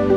Hey,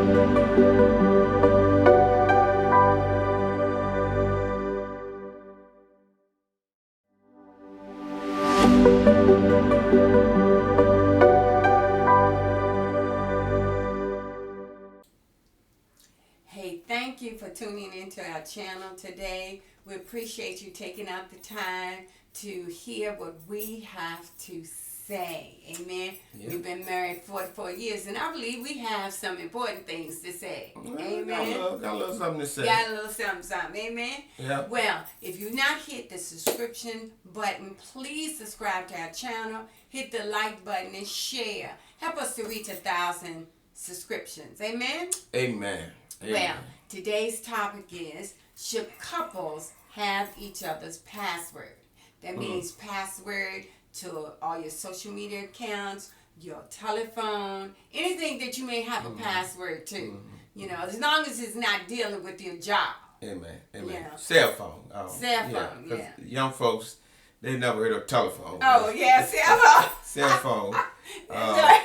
thank you for tuning into our channel today. We appreciate you taking out the time to hear what we have to say. Amen. Yeah. We've been married 44 years, and I believe we have some important things to say. Amen. Got a little something to say. Got a little something. Amen. Yeah. Well, if you've not hit the subscription button, please subscribe to our channel. Hit the like button and share. Help us to reach 1,000 subscriptions. Amen. Amen. Well, today's topic is, should couples have each other's password? That means password to all your social media accounts, your telephone, anything that you may have a password to. You know, as long as it's not dealing with your job. Amen. You know. Cell phone. Cell phone, yeah. Young folks, they never heard of telephone. Oh, yeah, cell phone. Cell phone.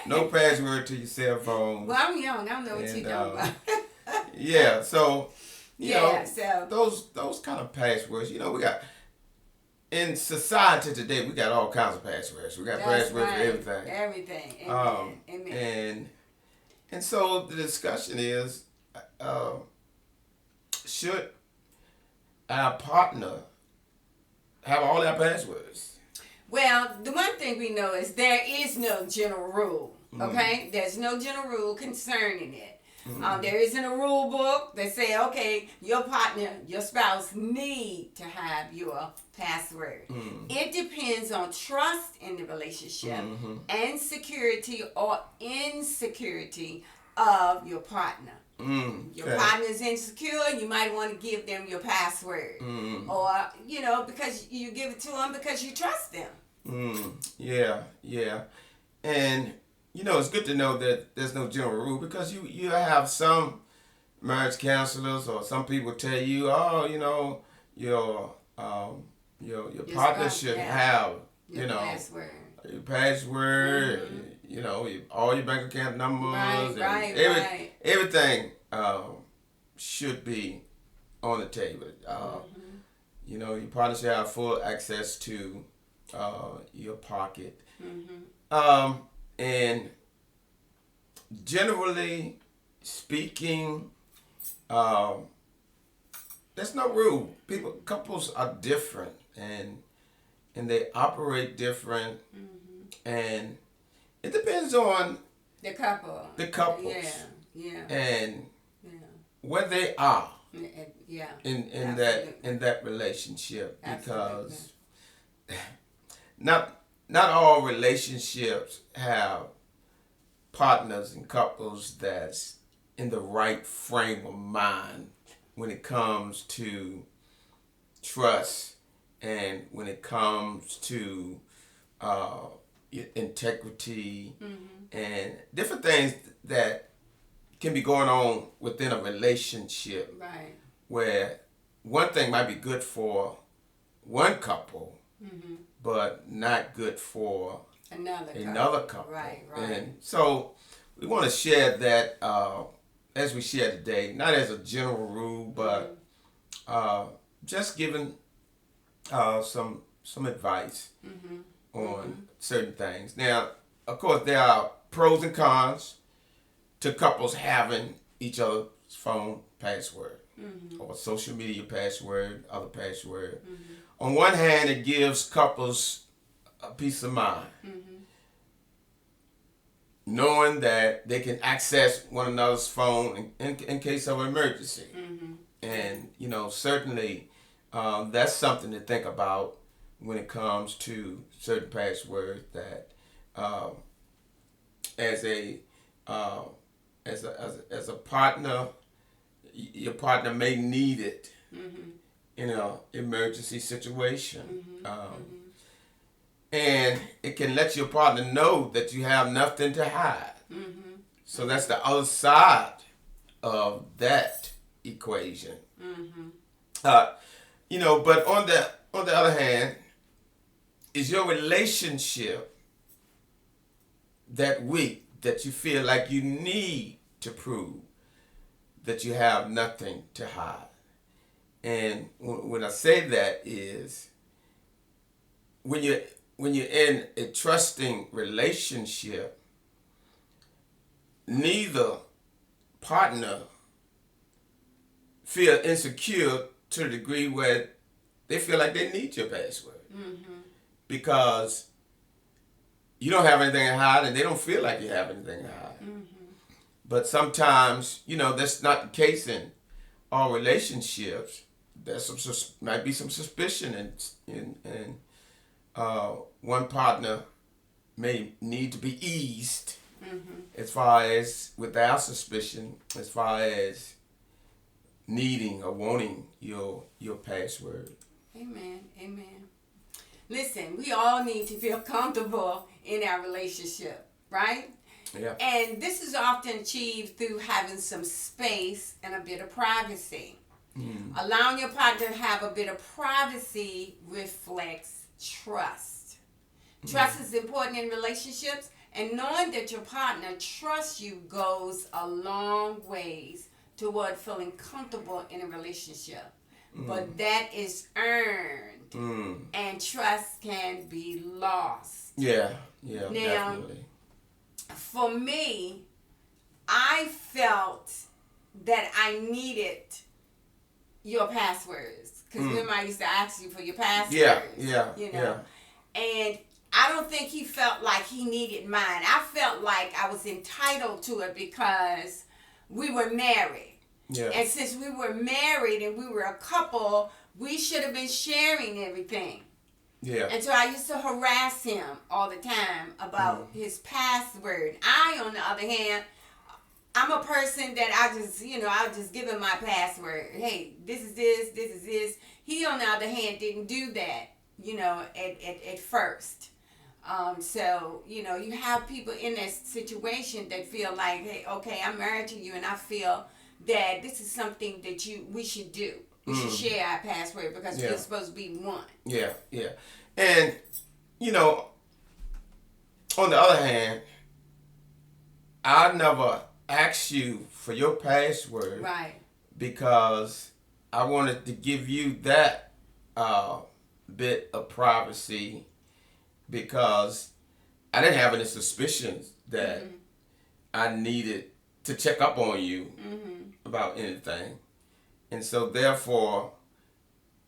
No password to your cell phone. Well, I'm young. I don't know what you're talking about. Yeah, so you know, so those kind of passwords, you know, we got in society today, we got all kinds of passwords. We got passwords for everything. Everything. Amen. Amen. And so the discussion is, should our partner have all our passwords? Well, the one thing we know is there is no general rule. Okay, there's no general rule concerning it. There isn't a rule book that say, okay, your partner, your spouse need to have your password. It depends on trust in the relationship and security or insecurity of your partner. Your partner's insecure, you might want to give them your password. Or, you know, because you give it to them because you trust them. Yeah. And you know, it's good to know that there's no general rule, because you have some marriage counselors or some people tell you, oh, you know, your partner should have, you know, your password, you know, all your bank account numbers, everything should be on the table. You know, your partner should have full access to your pocket. And generally speaking, there's no rule. Couples are different, and they operate different, and it depends on the couple. The couples. Yeah. And where they are. Yeah. In that relationship. Absolutely. Because not all relationships have partners and couples that's in the right frame of mind when it comes to trust and when it comes to integrity and different things that can be going on within a relationship. Right. Where one thing might be good for one couple, but not good for another couple. Right. And so we want to share that as we share today, not as a general rule, but just giving some advice on certain things. Now, of course, there are pros and cons to couples having each other's phone password or social media password, other password. On one hand, it gives couples a peace of mind, knowing that they can access one another's phone in case of an emergency. And, you know, certainly that's something to think about when it comes to certain passwords that as a partner, your partner may need it in an emergency situation. And it can let your partner know that you have nothing to hide. So that's the other side of that equation. You know, but on the other hand, is your relationship that weak that you feel like you need to prove that you have nothing to hide. And when I say that is when you're in a trusting relationship, neither partner feel insecure to the degree where they feel like they need your password. Because you don't have anything to hide and they don't feel like you have anything to hide. But sometimes, that's not the case in all relationships. There's might be some suspicion and one partner may need to be eased as far as without suspicion, as far as needing or wanting your password. Amen. Listen, we all need to feel comfortable in our relationship, right? Yeah. And this is often achieved through having some space and a bit of privacy. Allowing your partner to have a bit of privacy reflects trust. Trust is important in relationships, and knowing that your partner trusts you goes a long ways toward feeling comfortable in a relationship. But that is earned, and trust can be lost. Yeah, now, definitely. For me, I felt that I needed your passwords. Because remember I used to ask you for your passwords. Yeah. And I don't think he felt like he needed mine. I felt like I was entitled to it because we were married. Yeah. And since we were married and we were a couple, we should have been sharing everything. Yeah. And so I used to harass him all the time about his password. I, on the other hand, I'm a person that I'll just give him my password. Hey, this is this. He, on the other hand, didn't do that, at first. So, you have people in that situation that feel like, hey, okay, I'm married to you and I feel that this is something that we should do. We should share our password because we're supposed to be one. Yeah. And, on the other hand, I never asked you for your password. Right. Because I wanted to give you that bit of privacy because I didn't have any suspicions that I needed to check up on you about anything. And so therefore,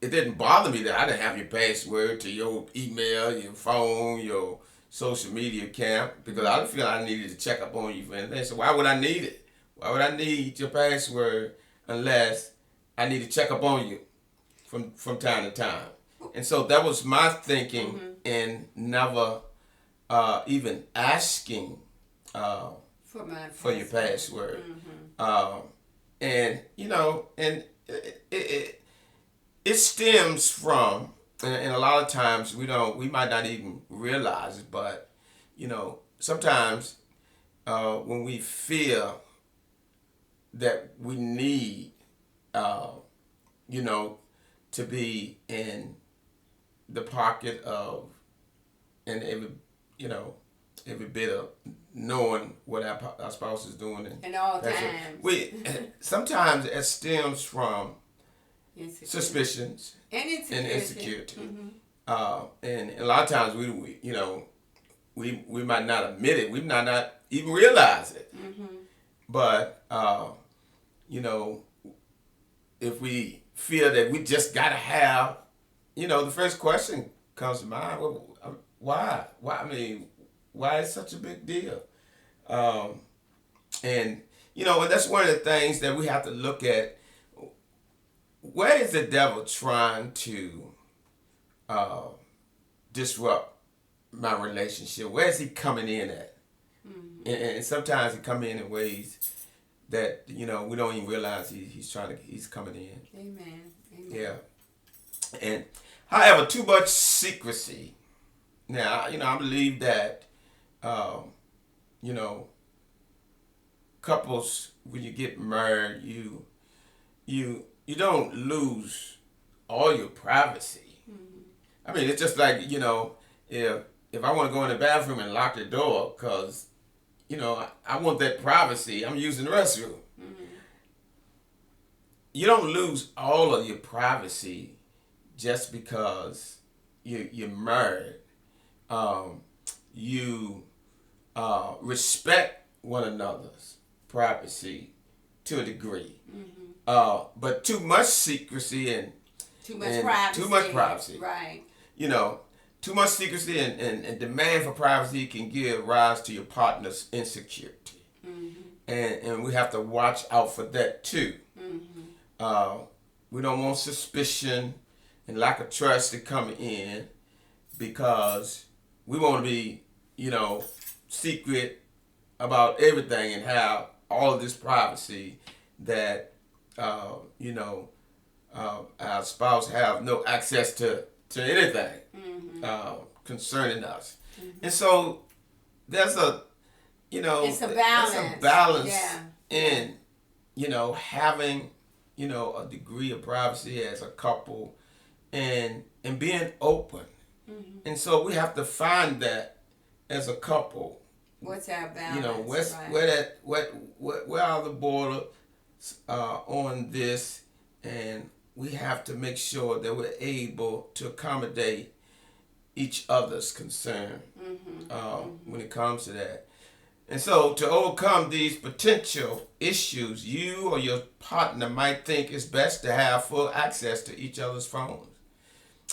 it didn't bother me that I didn't have your password to your email, your phone, your social media account, because I didn't feel I needed to check up on you for anything. So why would I need it? Why would I need your password unless I need to check up on you from time to time? And so that was my thinking in never even asking for your password. And it stems from, and a lot of times we might not even realize it, but sometimes when we feel that we need to be in the pocket of, and every bit of knowing what our spouse is doing, and all times. Sometimes it stems from suspicions and insecurity. And a lot of times we might not admit it. We might not even realize it. But if we feel that we just gotta have, the first question comes to mind. Well, why? Why? I mean, why is such a big deal? And that's one of the things that we have to look at. Where is the devil trying to disrupt my relationship? Where is he coming in at? And sometimes he come in ways that we don't even realize he's coming in. Amen. Yeah. And however, too much secrecy. Now, I believe that couples, when you get married, you don't lose all your privacy. I mean, it's just like, if I want to go in the bathroom and lock the door because, I want that privacy, I'm using the restroom. you don't lose all of your privacy just because you're married. You respect one another's privacy to a degree. But too much secrecy and too much privacy. Right. You know, too much secrecy and demand for privacy can give rise to your partner's insecurity. And we have to watch out for that too. We don't want suspicion and lack of trust to come in because we want to be, secret about everything and have all of this privacy that, our spouse have no access to anything concerning us. And so there's a, it's a balance. There's a balance in, having, a degree of privacy as a couple and being open. And so we have to find that as a couple. What's our balance? Where are the borders on this, and we have to make sure that we're able to accommodate each other's concern when it comes to that. And so to overcome these potential issues, you or your partner might think it's best to have full access to each other's phones.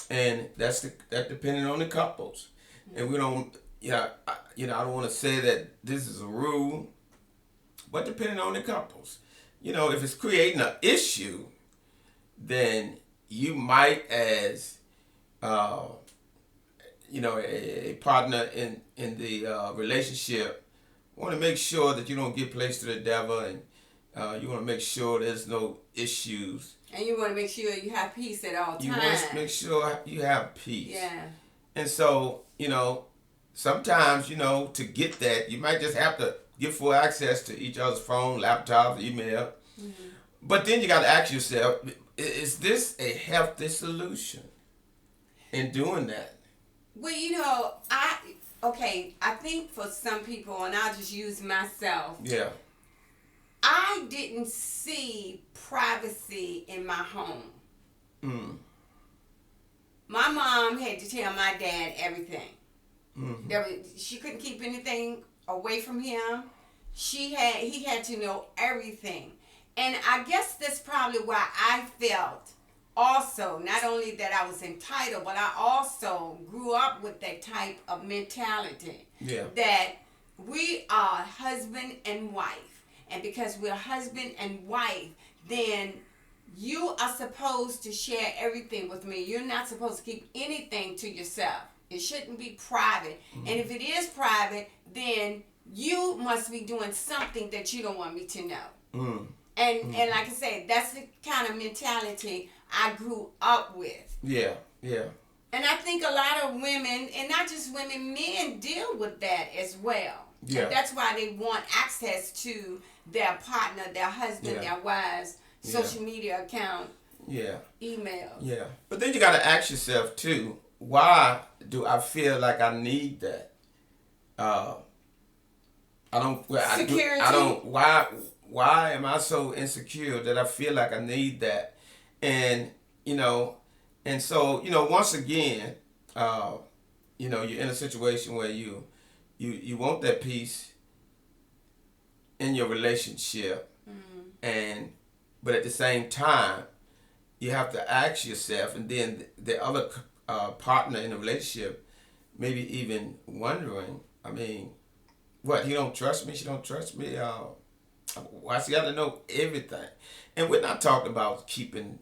And that's depending on the couples. And we don't, I don't want to say that this is a rule, but depending on the couples. If it's creating an issue, then you might, as a partner in the relationship, want to make sure that you don't give place to the devil, and you want to make sure there's no issues. And you want to make sure you have peace at all times. You want to make sure you have peace. Yeah. And so, sometimes, to get that, you might just have to give full access to each other's phone, laptops, email. But then you got to ask yourself, is this a healthy solution in doing that? Well, I think for some people, and I'll just use myself. Yeah. I didn't see privacy in my home. My mom had to tell my dad everything. She couldn't keep anything away from him. He had to know everything. And I guess that's probably why I felt also, not only that I was entitled, but I also grew up with that type of mentality. Yeah. That we are husband and wife. And because we're husband and wife, then you are supposed to share everything with me. You're not supposed to keep anything to yourself. It shouldn't be private. And if it is private, then you must be doing something that you don't want me to know. And like I said, that's the kind of mentality I grew up with. Yeah. And I think a lot of women, and not just women, men deal with that as well. Yeah. And that's why they want access to their partner, their husband, their wives, social media account, emails. Yeah. But then you got to ask yourself too, why do I feel like I need that? Security. Why am I so insecure that I feel like I need that? And, and so, once again, you're in a situation where you want that peace in your relationship, but at the same time, you have to ask yourself, and then the other partner in the relationship, maybe even wondering, what, he don't trust me, she don't trust me, why she got to know everything? And we're not talking about keeping,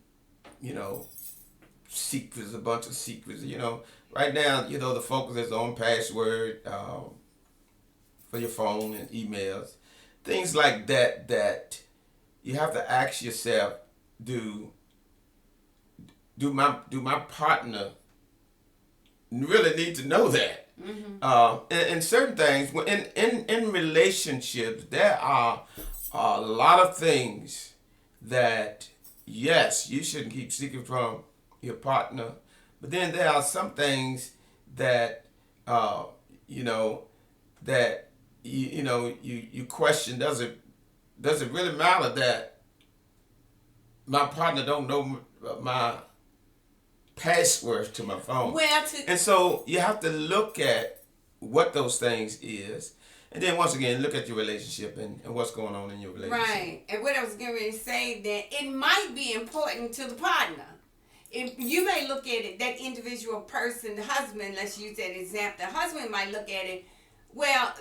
secrets, a bunch of secrets, Right now, the focus is on password for your phone and emails. Things like that you have to ask yourself, do my partner really need to know that? And certain things, in relationships, there are a lot of things that, yes, you shouldn't keep secret from your partner. But then there are some things that, that you question, does it really matter that my partner don't know my passwords to my phone. Well, And so you have to look at what those things is. And then once again, look at your relationship and what's going on in your relationship. right. And what I was getting ready to say, that it might be important to the partner. If you may look at it, that individual person, the husband, let's use that example, the husband might look at it, well,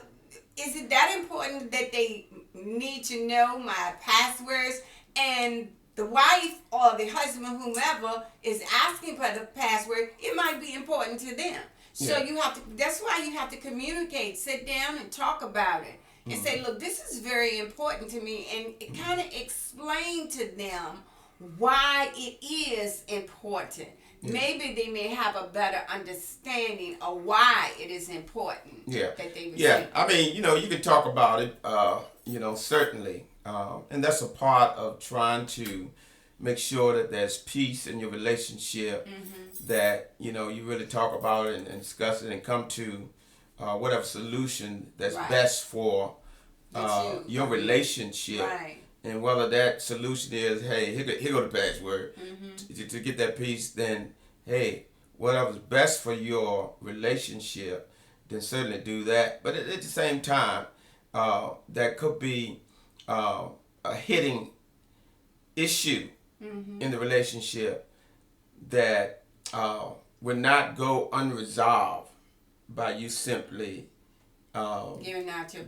is it that important that they need to know my passwords? And the wife or the husband, whomever, is asking for the password, it might be important to them. So Yeah. you have to, that's why you have to communicate, sit down and talk about it. And say, look, this is very important to me. And kind of explain to them why it is important. Yeah. Maybe they may have a better understanding of why it is important. Yeah. That they Yeah. I mean, you know, you can talk about it, you know, certainly. And that's a part of trying to make sure that there's peace in your relationship, that, you know, you really talk about it and discuss it and come to whatever solution that's Right. best for That your relationship. Right. And whether that solution is, hey, here go the password, to get that peace, then, hey, whatever's best for your relationship, then certainly do that. But at the same time, that could be a hitting issue in the relationship that would not go unresolved by you simply Giving out your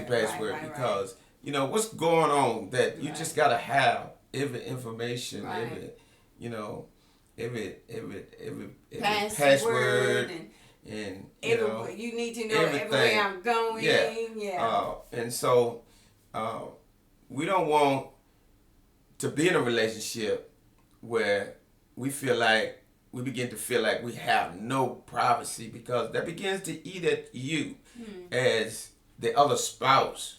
password, Right. because you know what's going on, that you Right. just gotta have every information, Right. every, you know, every Password and you know, you need to know everything. everywhere I'm going. Yeah. And so we don't want to be in a relationship where we begin to feel like we have no privacy, because that begins to eat at you as the other spouse,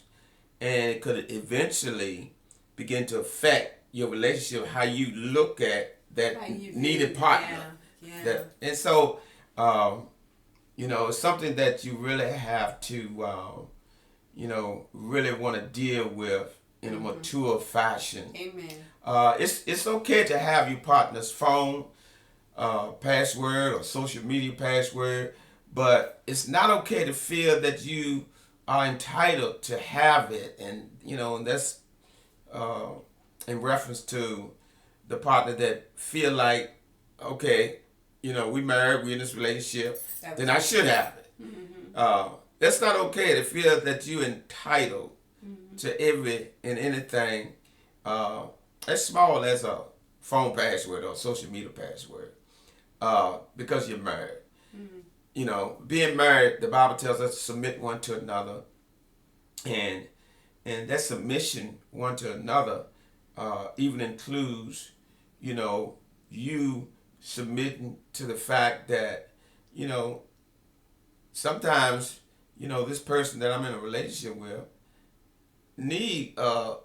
and it could eventually begin to affect your relationship, how you look at that needed partner. Yeah. And so you know, it's something that you really have to you know, really want to deal with in a mature fashion. Amen. It's okay to have your partner's phone password or social media password, but it's not okay to feel that you are entitled to have it. And you know, and that's in reference to the partner that feel like, okay, you know, we married, we in this relationship, then I should have it. That's not okay to feel that you're entitled to every and anything as small as a phone password or social media password, because you're married. You know, being married, the Bible tells us to submit one to another, and that submission one to another even includes, you know, you submitting to the fact that, you know, sometimes, you know, this person that I'm in a relationship with need the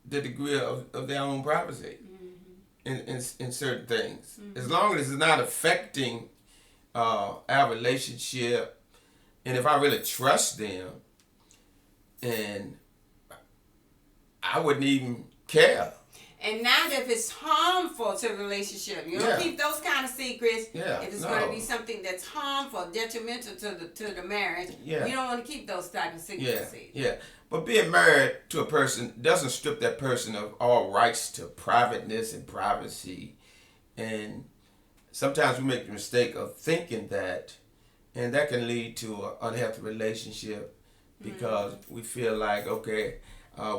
degree of their own privacy in certain things. As long as it's not affecting our relationship, and if I really trust them, and I wouldn't even care. And not if it's harmful to the relationship. You don't keep those kind of secrets. Yeah, if it's going to be something that's harmful, detrimental to the marriage, you don't want to keep those type of secrets. Yeah. But being married to a person doesn't strip that person of all rights to privateness and privacy. And sometimes we make the mistake of thinking that, and that can lead to an unhealthy relationship, because we feel like, okay,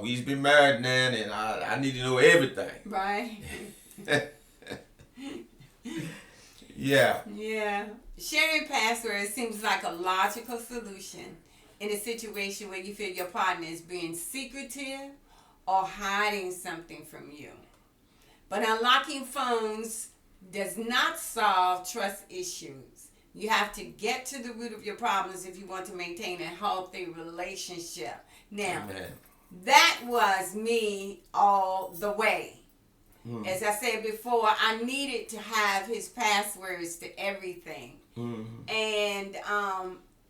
we've been married now, and I need to know everything. Right. Yeah. Yeah. Sharing passwords seems like a logical solution in a situation where you feel your partner is being secretive or hiding something from you. But unlocking phones does not solve trust issues. You have to get to the root of your problems if you want to maintain a healthy relationship. Now, Amen. That was me all the way. As I said before, I needed to have his passwords to everything. And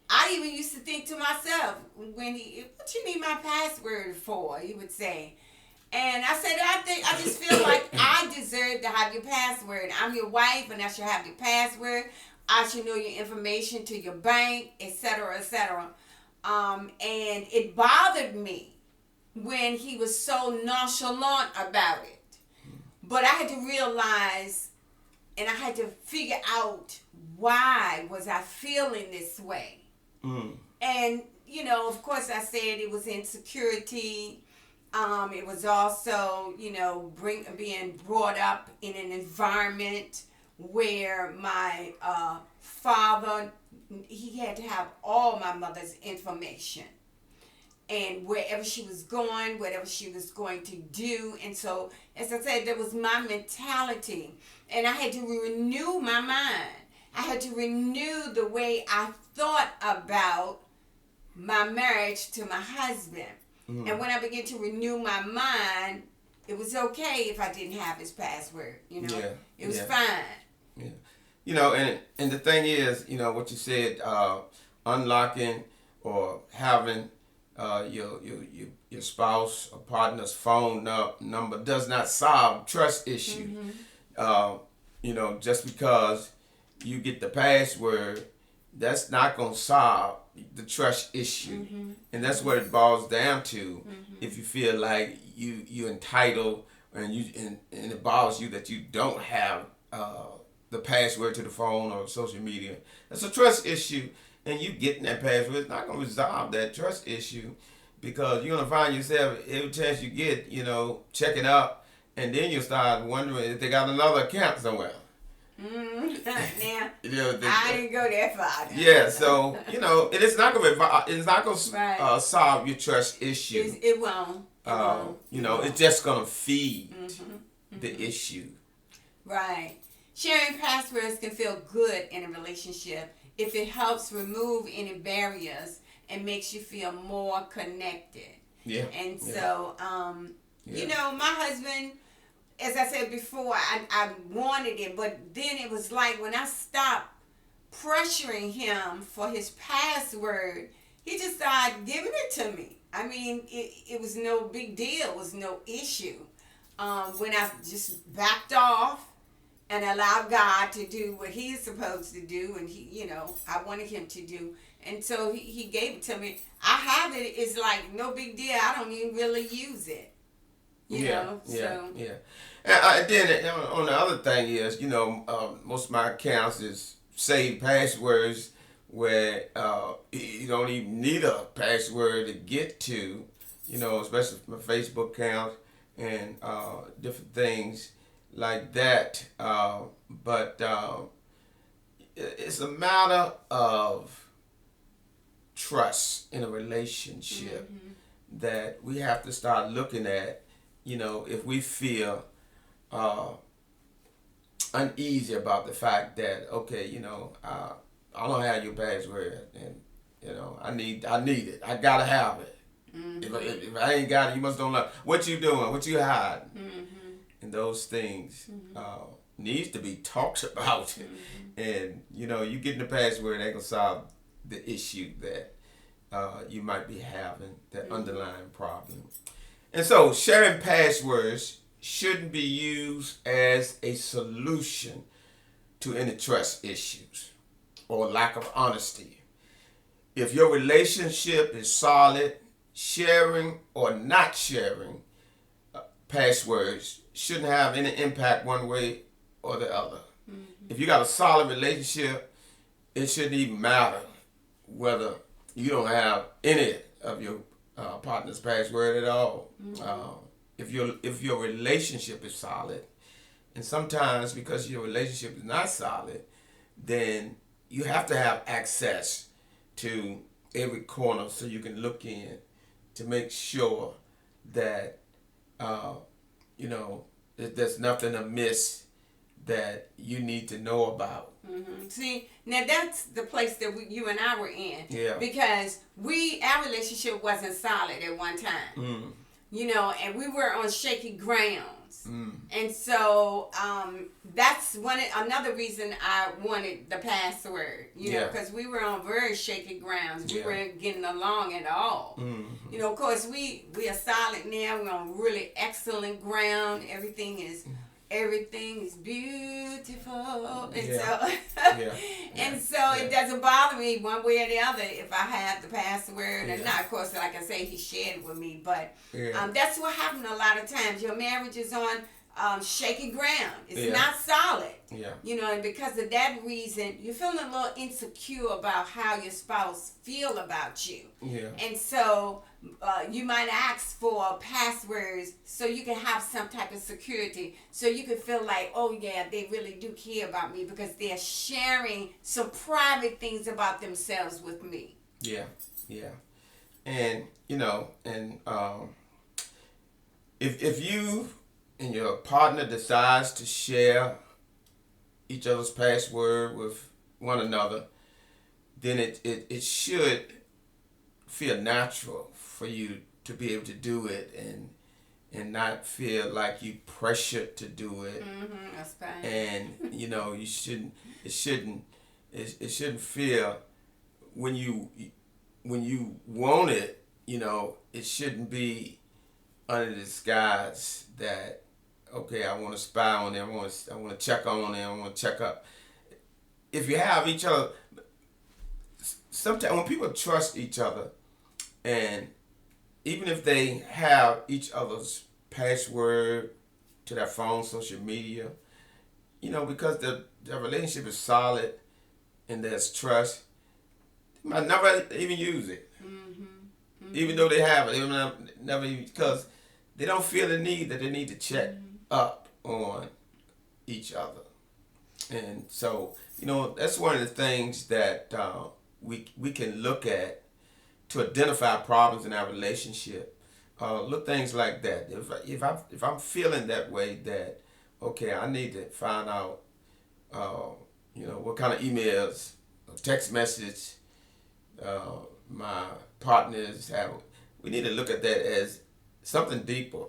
I even used to think to myself, when what you need my password for? He would say. And I said, I just feel like I deserve to have your password. I'm your wife, and I should have your password. I should know your information to your bank, etc., etc. And it bothered me when he was so nonchalant about it. But I had to realize, and I had to figure out why was I feeling this way. And of course, I said it was insecurity. It was also, being brought up in an environment where my father, he had to have all my mother's information. And wherever she was going, whatever she was going to do. And so, as I said, that was my mentality. And I had to renew my mind. I had to renew the way I thought about my marriage to my husband. And when I began to renew my mind, it was okay if I didn't have his password. It was fine. Yeah. And the thing is, what you said, unlocking or having your spouse or partner's phone number does not solve trust issue. Just because you get the password, that's not gonna solve the trust issue. And that's what it boils down to. If you feel like you entitled and it bothers you that you don't have the password to the phone or social media, that's a trust issue. And you getting that password is not going to resolve that trust issue, because you're going to find yourself every chance you get, checking up, and then you start wondering if they got another account somewhere. Now, I didn't go that far. Yeah, so it's not going to solve your trust issue. It won't. It's just going to feed the issue. Right. Sharing passwords can feel good in a relationship if it helps remove any barriers and makes you feel more connected. Yeah. And so, my husband, as I said before, I wanted it, but then it was like when I stopped pressuring him for his password, he just started giving it to me. I mean, it was no big deal. It was no issue. When I just backed off and allowed God to do what He's supposed to do, and I wanted Him to do. And so he gave it to me. I have it. It's like no big deal. I don't even really use it. Yeah. And then on the other thing is, most of my accounts is saved passwords where you don't even need a password to get to, especially my Facebook account and different things like that. But it's a matter of trust in a relationship that we have to start looking at. If we feel uneasy about the fact that, okay, I don't have your password, and I need it. I gotta have it. If I ain't got it, you must don't know what you doing, what you hiding, and those things needs to be talked about. And you getting the password ain't gonna solve the issue that you might be having, that underlying problem. And so sharing passwords shouldn't be used as a solution to any trust issues or lack of honesty. If your relationship is solid, sharing or not sharing passwords shouldn't have any impact one way or the other. If you got a solid relationship, it shouldn't even matter whether you don't have any of your partner's password at all. If your relationship is solid, and sometimes because your relationship is not solid, then you have to have access to every corner so you can look in to make sure that there's nothing amiss that you need to know about. See, now that's the place that you and I were in. Yeah. Because our relationship wasn't solid at one time. and we were on shaky grounds. And so that's another reason I wanted the password, because we were on very shaky grounds. We weren't getting along at all. Of course, we are solid now. We're on really excellent ground. Everything is beautiful. And so it doesn't bother me one way or the other if I have the password or not. Of course, like I say, he shared it with me, but that's what happens a lot of times. Your marriage is on shaky ground. It's not solid. And because of that reason, you're feeling a little insecure about how your spouse feel about you. And so you might ask for passwords so you can have some type of security, so you can feel like, oh yeah, they really do care about me because they're sharing some private things about themselves with me. And if you and your partner decides to share each other's password with one another, then it should feel natural for you to be able to do it and not feel like you pressured to do it. That's fine. And you shouldn't it shouldn't feel when you want it, it shouldn't be under the disguise that, okay, I want to spy on them, I want to check on them, I want to check up. If you have each other, sometimes when people trust each other, and even if they have each other's password to their phone, social media, because the relationship is solid and there's trust, they might never even use it. Even though they have it, they never even, because they don't feel the need that they need to check up on each other. And so, that's one of the things that we can look at to identify problems in our relationship. Look things like that. If I'm feeling that way, that okay, I need to find out, what kind of emails, text message my partners have. We need to look at that as something deeper,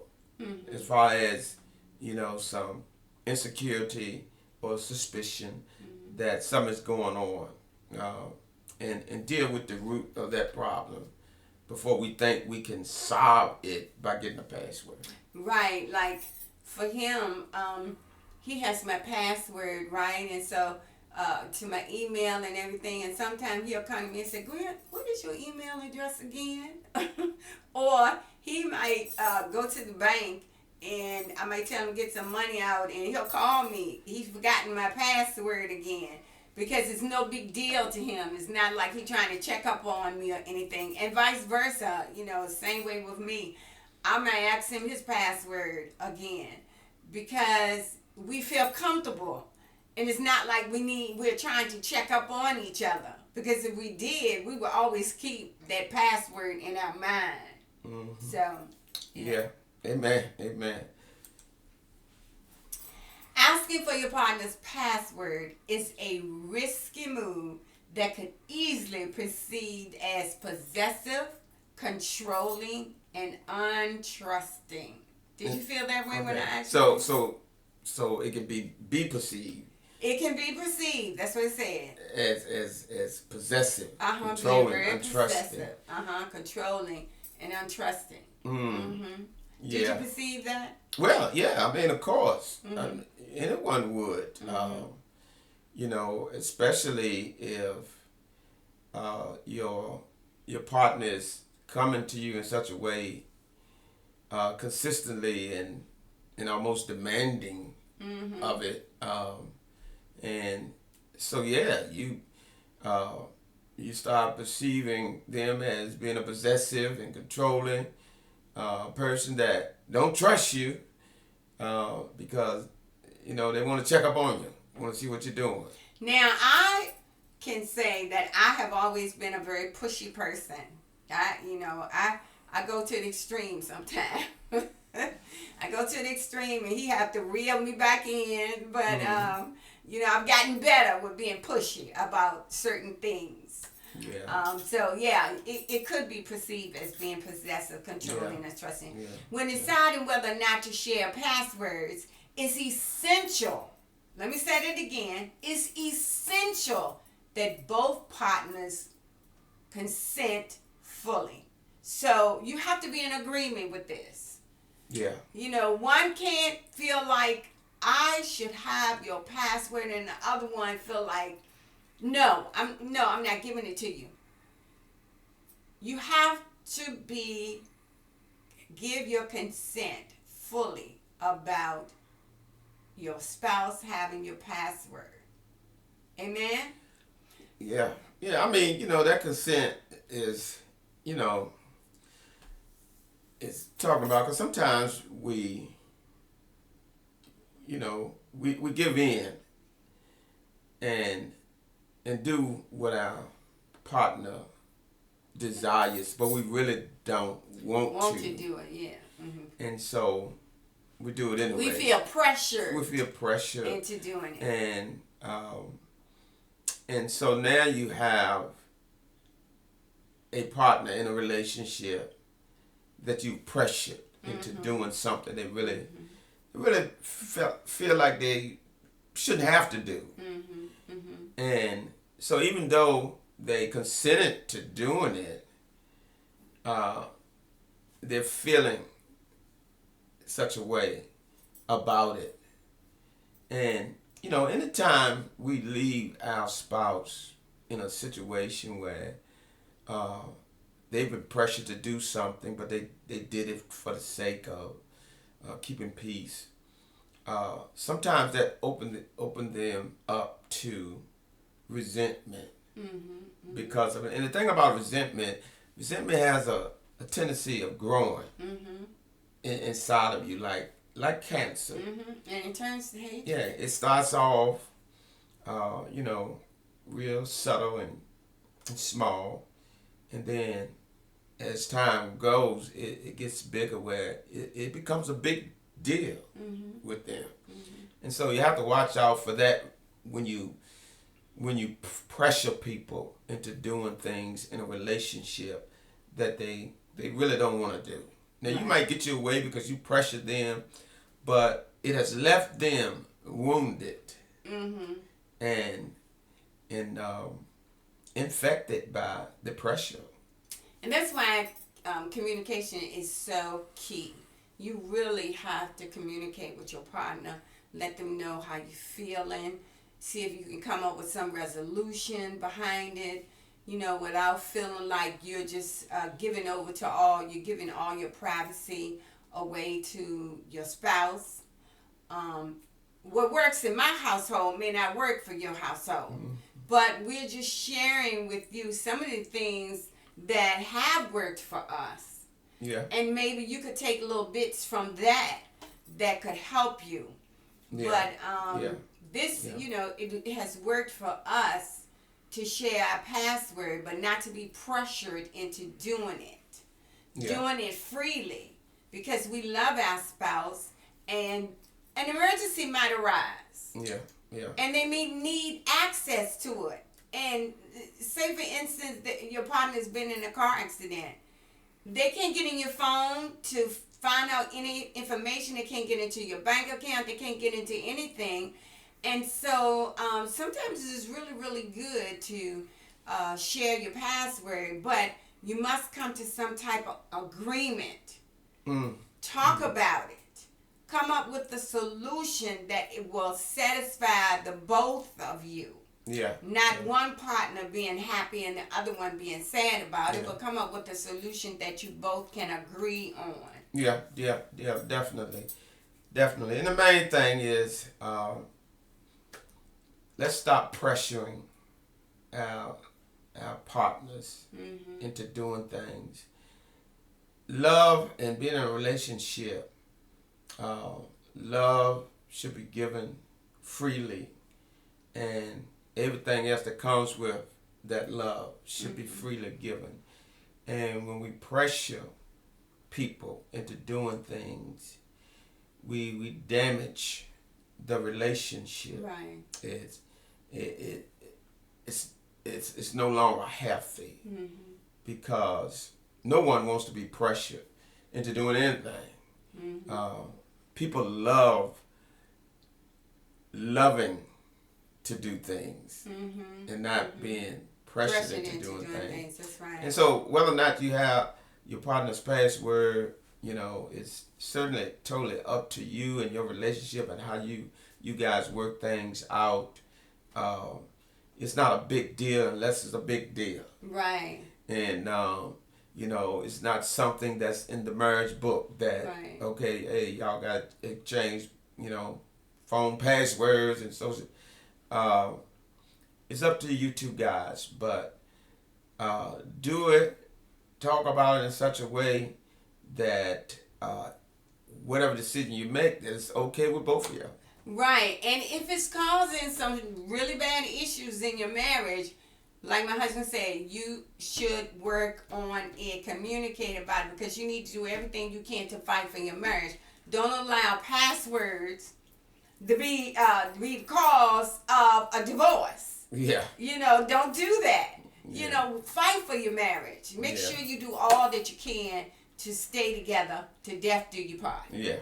as far as some insecurity or suspicion that something's going on. And deal with the root of that problem before we think we can solve it by getting a password. Right, like for him, he has my password, right? And so to my email and everything, and sometimes he'll come to me and say, Grant, what is your email address again? Or he might go to the bank and I might tell him to get some money out and he'll call me. He's forgotten my password again. Because it's no big deal to him. It's not like he's trying to check up on me or anything. And vice versa, same way with me. I might ask him his password again because we feel comfortable. And it's not like we're trying to check up on each other. Because if we did, we would always keep that password in our mind. So, yeah. Amen. Asking for your partner's password is a risky move that could easily be perceived as possessive, controlling, and untrusting. Did you feel that way when I asked you? So it can be perceived. It can be perceived. That's what it said. As possessive, controlling, untrusting. Controlling and untrusting. Did you perceive that? Well, yeah. I mean, of course, anyone would. Especially if your partner is coming to you in such a way, consistently and almost demanding of it, and so you start perceiving them as being a possessive and controlling person that don't trust you, because they want to check up on you, want to see what you're doing. Now I can say that I have always been a very pushy person. I go to the extreme sometimes. I go to the extreme and he have to reel me back in, but I've gotten better with being pushy about certain things. Yeah. So yeah, it could be perceived as being possessive, controlling, and trusting. Yeah. When deciding whether or not to share passwords, it's essential. Let me say it again. It's essential that both partners consent fully. So you have to be in agreement with this. Yeah. You know, one can't feel like I should have your password, and the other one feel like I'm not giving it to you. You have to give your consent fully about your spouse having your password. Amen? Yeah. Yeah. I mean, that consent is, you know, it's talking about, because sometimes we give in and do what our partner desires, but we really don't want to do it, yeah. And so we do it anyway. We feel pressure. into doing it. And so now you have a partner in a relationship that you pressured into doing something they really feel like they shouldn't have to do. And so even though they consented to doing it, they're feeling such a way about it. And, anytime we leave our spouse in a situation where they've been pressured to do something, but they did it for the sake of keeping peace, sometimes that open them up to resentment because of it. And the thing about resentment has a tendency of growing inside of you, like cancer. And it turns to hate. Yeah, it starts off, real subtle and small, and then as time goes, it gets bigger, where it becomes a big deal with them. And so you have to watch out for that when you pressure people into doing things in a relationship that they really don't want to do. Now, you might get your way because you pressured them, but it has left them wounded and infected by the pressure. And that's why communication is so key. You really have to communicate with your partner. Let them know how you're feeling. See if you can come up with some resolution behind it, without feeling like you're just giving all your privacy away to your spouse. What works in my household may not work for your household. But we're just sharing with you some of the things that have worked for us. Yeah. And maybe you could take little bits from that could help you. Yeah. But this, it has worked for us to share our password, but not to be pressured into doing it. Yeah. Doing it freely because we love our spouse and an emergency might arise. Yeah. Yeah. And they may need access to it. And say, for instance, that your partner's been in a car accident. They can't get in your phone to find out any information. They can't get into your bank account. They can't get into anything. And so sometimes it's really, really good to share your password, but you must come to some type of agreement. Talk about it. Come up with a solution that it will satisfy the both of you. Yeah. Not one partner being happy and the other one being sad about it, but come up with a solution that you both can agree on. Yeah, definitely. And the main thing is, let's stop pressuring our partners into doing things. Love and being in a relationship, love should be given freely, and everything else that comes with that love should be freely given. And when we pressure people into doing things, we damage the relationship. Right. It's it's no longer healthy because no one wants to be pressured into doing anything. People loving to do things and not being pressured into doing things. That's right. And so whether or not you have your partner's password, you know, it's certainly totally up to you and your relationship and how you guys work things out. It's not a big deal unless it's a big deal. Right. And you know, it's not something that's in the marriage book that okay, hey, y'all got to exchange, you know, phone passwords and social. It's up to you two guys, but do it, talk about it in such a way that whatever decision you make, that it's okay with both of you. Right, and if it's causing some really bad issues in your marriage, like my husband said, you should work on it, communicate about it, because you need to do everything you can to fight for your marriage. Don't allow passwords to be the cause of a divorce. Yeah. You know, don't do that. You know, fight for your marriage. Make sure you do all that you can to stay together to death do you part. Yeah.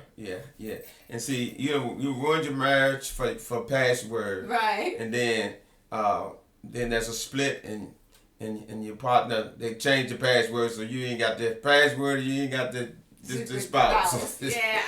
And see, you ruined your marriage for password. Right. And then there's a split and your partner, they change the password so you ain't got the password, you ain't got the spouse. Yeah,